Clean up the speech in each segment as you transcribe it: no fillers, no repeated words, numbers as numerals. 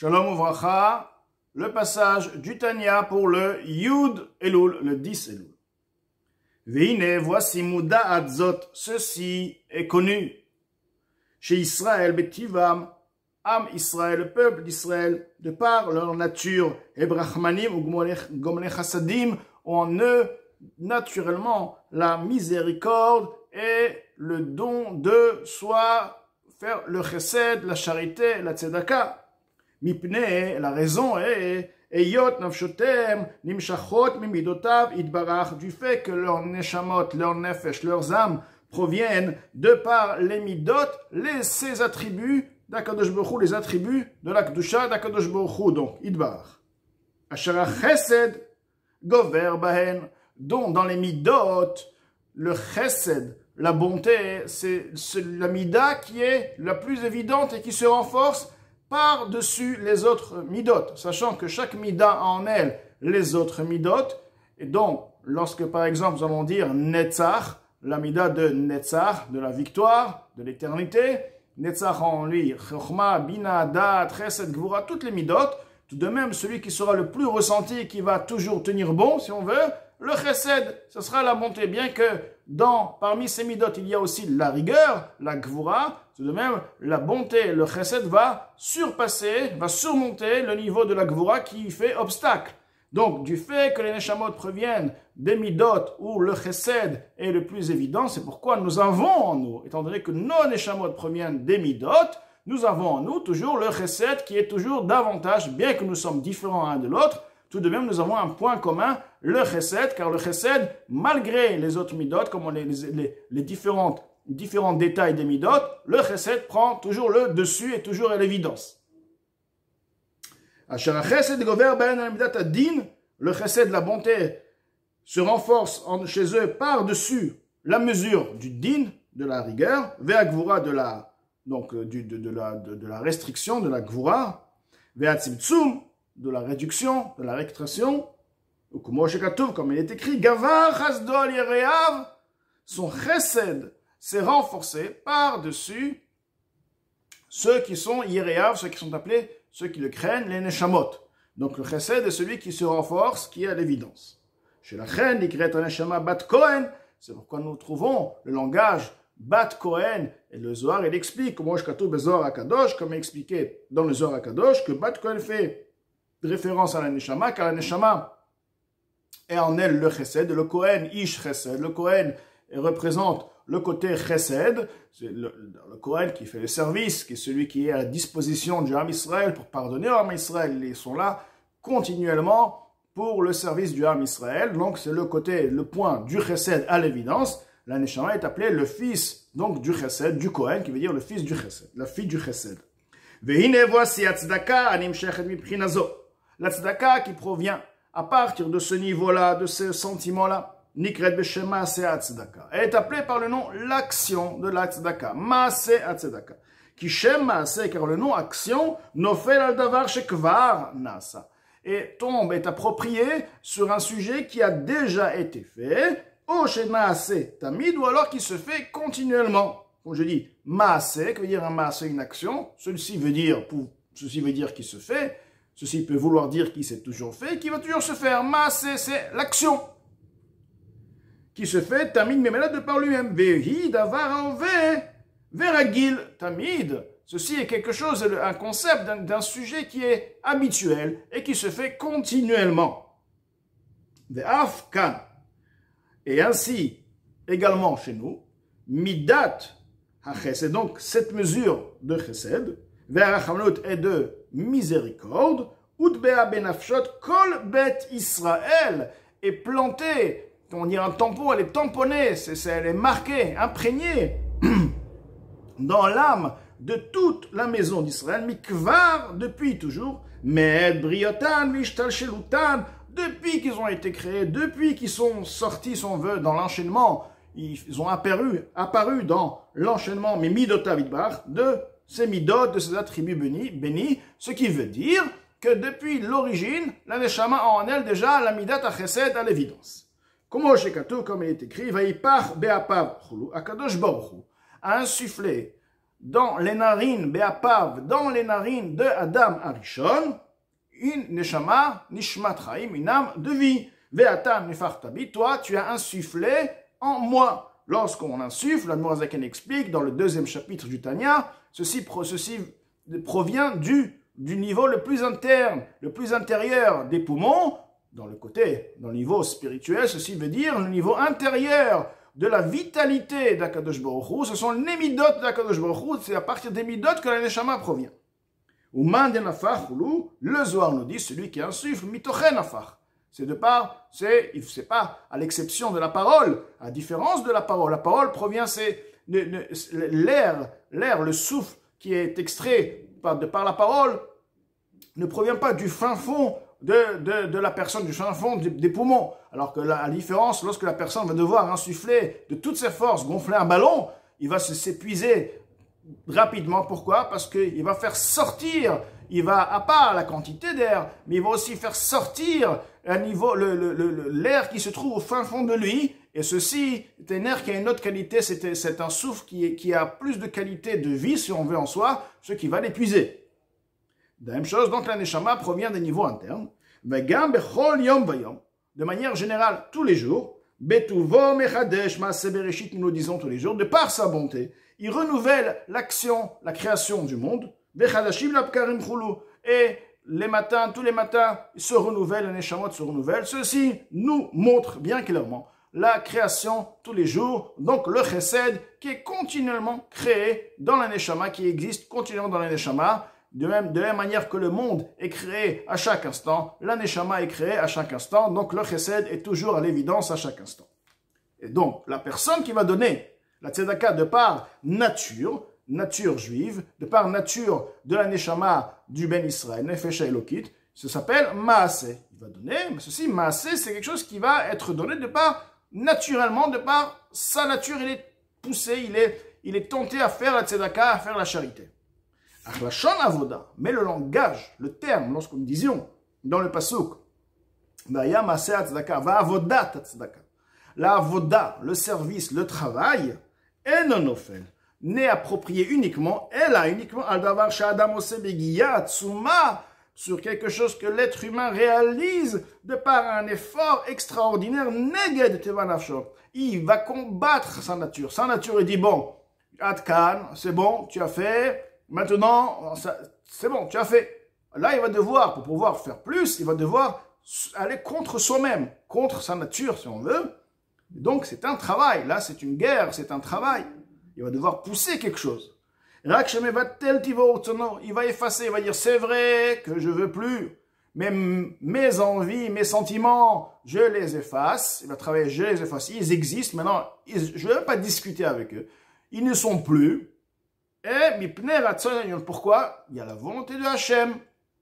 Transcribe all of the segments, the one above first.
Shalom Uvracha, le passage du Tanya pour le Yud Elul, le 10 Elul. Veine, voici Muda'at Zot, ceci est connu. Chez Israël, Betivam, Am Israël, le peuple d'Israël, de par leur nature, Ebrachmanim ou Gomle Chassadim, ont en eux naturellement la miséricorde et le don de soit faire le chesed, la charité, la tzedaka. Mipne, la raison est Eyot nafshotem nimshachot mimidotav idbarach, du fait que leurs neshamot, leurs nefesh, leurs âmes proviennent de par les midot, ces attributs d'Akadosh Baruch Hu, les attributs de la Kedusha d'Akadosh Baruch Hu, donc idbarach. Ashara chesed gover bahen, dont dans les midot, le chesed, la bonté, c'est la mida qui est la plus évidente et qui se renforce par-dessus les autres midot, sachant que chaque mida a en elle les autres midot. Et donc, lorsque par exemple nous allons dire Netzach, la mida de Netzach, de la victoire, de l'éternité, Netzach en lui, Chochma, Bina, Da'at, Chesed, Gvura, toutes les midot, tout de même celui qui sera le plus ressenti, qui va toujours tenir bon, si on veut, le Chesed, ce sera la bonté, bien que parmi ces midot, il y a aussi la rigueur, la Gvura. Tout de même, la bonté, le chesed va surmonter le niveau de la gvura qui fait obstacle. Donc, du fait que les neshamot proviennent des midot où le chesed est le plus évident, c'est pourquoi nous avons en nous, étant donné que nos neshamot proviennent des midot, nous avons en nous toujours le chesed qui est toujours davantage, bien que nous sommes différents l'un de l'autre, tout de même nous avons un point commun, le chesed, car le chesed, malgré les autres midot, comme les différents détails des midot, le chesed prend toujours le dessus et toujours à l'évidence. Le chesed, la bonté, se renforce chez eux par-dessus la mesure du din, de la rigueur, ve'agvura, de la restriction, de la gvura, ve'atzimtzum, de la réduction, de la récréation, ou comme il est écrit, gavar chasdol yereav, son chesed c'est renforcé par-dessus ceux qui sont Yereav, ceux qui sont appelés, ceux qui le craignent, les Neshamot. Donc le Chesed est celui qui se renforce, qui est à l'évidence. Chez la Chen, l'Ikret Neshama Bat Kohen, c'est pourquoi nous trouvons le langage Bat Kohen, et le Zohar, il explique, comme il expliqué dans le Zohar HaKadosh, que Bat Kohen fait référence à la Neshama, car la Neshama est en elle le Chesed, le Kohen, Ish Chesed, le Kohen représente le côté chesed, c'est le Kohen qui fait le service, qui est celui qui est à la disposition du Ham Israël pour pardonner au Ham Israël. Ils sont là continuellement pour le service du Ham Israël. Donc c'est le point du chesed à l'évidence. La Neshama est appelée le fils donc du chesed, du Kohen, qui veut dire le fils du chesed, la fille du chesed. Vehine voici Tzedaka anim shechet mibchinazo. La tzedaka qui provient à partir de ce niveau-là, de ce sentiment-là, Nikret Beshem Maaseh Tzedaka. Elle est appelée par le nom l'action de la Tzedaka. Maaseh Tzedaka. Qui Shem Maaseh, car le nom action, Nofel al Davar Shekvar Nasa. Et tombe, est approprié sur un sujet qui a déjà été fait, ou Shem Maaseh Tamid, ou alors qui se fait continuellement. Comme je dis, Maaseh, qui veut dire un Maaseh, une action. Ceci veut dire qui se fait. Ceci peut vouloir dire qui s'est toujours fait, qui va toujours se faire. Maaseh, c'est l'action qui se fait tamid memela de par lui-même. Vehi davar enve veragil tamid. Ceci est quelque chose, un concept d'un sujet qui est habituel et qui se fait continuellement. Ve'af kan. Et ainsi, également chez nous, midat ha-chesed, donc cette mesure de chesed, ve'arachamnut est de miséricorde, utbea benafshot kol bet Israël, est planté. On dit un tampon, elle est tamponnée, elle est marquée, imprégnée dans l'âme de toute la maison d'Israël, mikvar depuis toujours, mais briotan, mishtal shelutan, depuis qu'ils ont été créés, depuis qu'ils sont sortis, si on veut, dans l'enchaînement, ils ont apparu dans l'enchaînement, mais midota vidbar, de ces midot, de ces attributs bénis, ce qui veut dire que depuis l'origine, la neshama a en elle déjà la midat ha-chesed à l'évidence. Comme il est écrit, Vaipach be'apav chulu, Akadosh Baruch Hu a insufflé dans les narines, Be'apav, dans les narines de Adam Arishon, une neshama, nishmat chaim, une âme de vie. Ve'atam nefartabi, toi, tu as insufflé en moi. Lorsqu'on insuffle, l'Admorazaken explique dans le 2e chapitre du Tanya, ceci provient du niveau le plus interne, le plus intérieur des poumons, dans le niveau spirituel, ceci veut dire le niveau intérieur de la vitalité d'Akadosh Baruch Hu. Ce sont les midot d'Akadosh Baruch Hu, c'est à partir des midot que la neshama provient. Ou man denafach ulu, le Zohar nous dit celui qui insuffle mitochen afach. C'est pas à l'exception de la parole, à différence de la parole. La parole provient, c'est l'air, le souffle qui est extrait par la parole ne provient pas du fin fond de la personne, du fin fond des poumons. Alors que la différence, lorsque la personne va devoir insuffler de toutes ses forces, gonfler un ballon, il va s'épuiser rapidement. Pourquoi? Parce qu'il va faire sortir, à part la quantité d'air, mais il va aussi faire sortir à niveau l'air qui se trouve au fin fond de lui. Et ceci est un air qui a une autre qualité, c'est un souffle qui a plus de qualité de vie, si on veut en soi, ce qui va l'épuiser. De la même chose, donc la neshama provient des niveaux internes. De manière générale, tous les jours, betuvo mechadesh maaseh bereshit, nous le disons tous les jours, de par sa bonté, il renouvelle l'action, la création du monde. Et les matins, tous les matins, il se renouvelle, les neshamot se renouvellent. Ceci nous montre bien clairement la création tous les jours, donc le chesed qui est continuellement créé dans la neshama, qui existe continuellement dans la neshama. De la même manière que le monde est créé à chaque instant, la neshama est créée à chaque instant, donc le chesed est toujours à l'évidence à chaque instant. Et donc, la personne qui va donner la tzedaka de par nature juive, de par nature de la neshama du Ben Israël, Nefesh Elokit, ça s'appelle maaseh. Il va donner, mais ceci, maaseh, c'est quelque chose qui va être donné de par, naturellement, de par sa nature, il est poussé, il est tenté à faire la tzedaka, à faire la charité. Achlashon avoda, mais le langage, le terme, lorsque nous disions dans le pasuk, Vaya maaseh tzedaka, va avodat tzedaka. La avoda, le service, le travail, enonofel, n'est approprié uniquement, uniquement al davar sha'adam oseh begiya atzuma, sur quelque chose que l'être humain réalise de par un effort extraordinaire, neged teva nafsho. Il va combattre sa nature. Sa nature, il dit, bon, Adkan, c'est bon, tu as fait, maintenant, c'est bon, tu as fait. Là, il va devoir, pour pouvoir faire plus, il va devoir aller contre soi-même, contre sa nature, si on veut. Donc, c'est un travail. Là, c'est une guerre, c'est un travail. Il va devoir pousser quelque chose. Il va effacer, il va dire, c'est vrai que je veux plus. Mais mes envies, mes sentiments, je les efface. Il va travailler, je les efface. Ils existent. Maintenant, je ne vais même pas discuter avec eux. Ils ne sont plus. Et pourquoi? Il y a la volonté de Hachem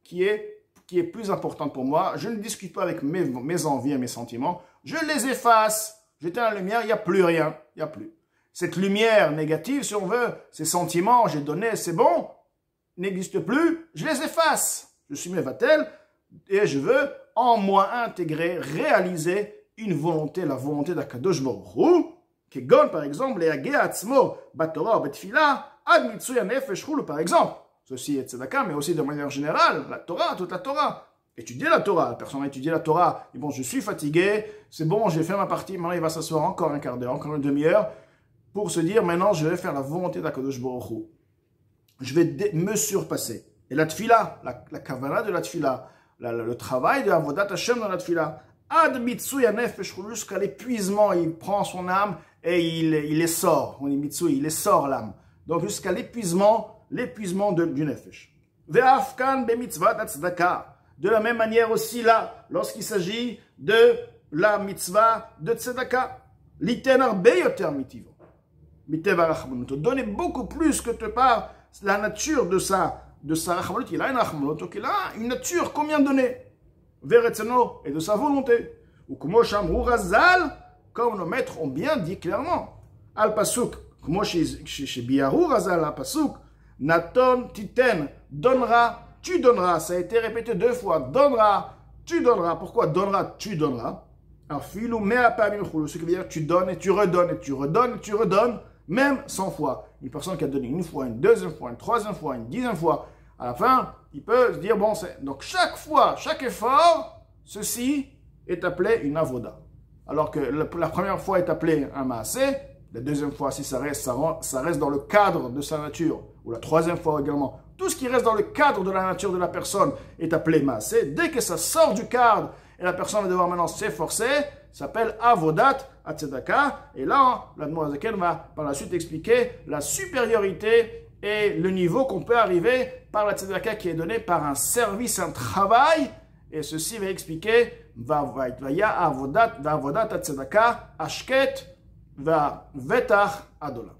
qui est plus importante pour moi. Je ne discute pas avec mes envies et mes sentiments. Je les efface. J'éteins la lumière, il n'y a plus rien. Il n'y a plus. Cette lumière négative, si on veut, ces sentiments, j'ai donné, c'est bon, n'existe plus, je les efface. Je suis Mevatel et je veux en moi intégrer, réaliser une volonté, la volonté d'Akadosh Baruch Hu, qui gonne par exemple, les Agé Atzmo, Batora, Betfila, Ad Mitsuya Nefesh Chulu par exemple. Ceci est tzedaka, mais aussi de manière générale, la Torah, toute la Torah. Étudier la Torah, la personne a étudié la Torah, et bon, je suis fatigué, c'est bon, j'ai fait ma partie, maintenant il va s'asseoir encore un quart d'heure, encore une demi-heure, pour se dire, maintenant je vais faire la volonté d'Akadosh Baruch Hu. Je vais me surpasser. Et la tfila, la kavana de la tfila, le travail de Avodat Hashem dans la tfila, ad mitsuya nefesh jusqu'à l'épuisement, il prend son âme et il les sort. On dit mitsuy, il les sort l'âme. Donc jusqu'à l'épuisement du nefesh. Ve'afkan bemitzvat tzedaka. De la même manière aussi là, lorsqu'il s'agit de la mitzvah de tzedaka, l'iten arbe yoter mitivo. Donnez beaucoup plus que te par la nature de sa rachmanut. Il a une rachmanut, donc il a une nature, combien donner? Veretzeno, et de sa volonté. Ou comme Shamru Razal, comme nos maîtres ont bien dit clairement. Al pasuk, comme chez Biyahu Razal, al pasuk, Naton titen, donnera, tu donneras. Ça a été répété 2 fois. Donnera, tu donneras. Pourquoi donnera, tu donneras? Alors, filou mea pamim chulu, ce qui veut dire tu donnes et tu redonnes et tu redonnes et tu redonnes. Même 100 fois. une personne qui a donné une fois, une deuxième fois, une troisième fois, une dixième fois, à la fin, il peut se dire, bon, c'est... Donc chaque fois, chaque effort, ceci est appelé une avoda. Alors que la première fois est appelée un maasé, la deuxième fois, si ça reste dans le cadre de sa nature, ou la troisième fois également, tout ce qui reste dans le cadre de la nature de la personne est appelé maasé. Dès que ça sort du cadre et la personne va devoir maintenant s'efforcer, ça s'appelle avodat atzedaka. Et là, l'Admorazaken va par la suite expliquer la supériorité et le niveau qu'on peut arriver par la tzedaka qui est donné par un service, un travail. Et ceci va expliquer va avodat atzedaka ashket va vetach adola.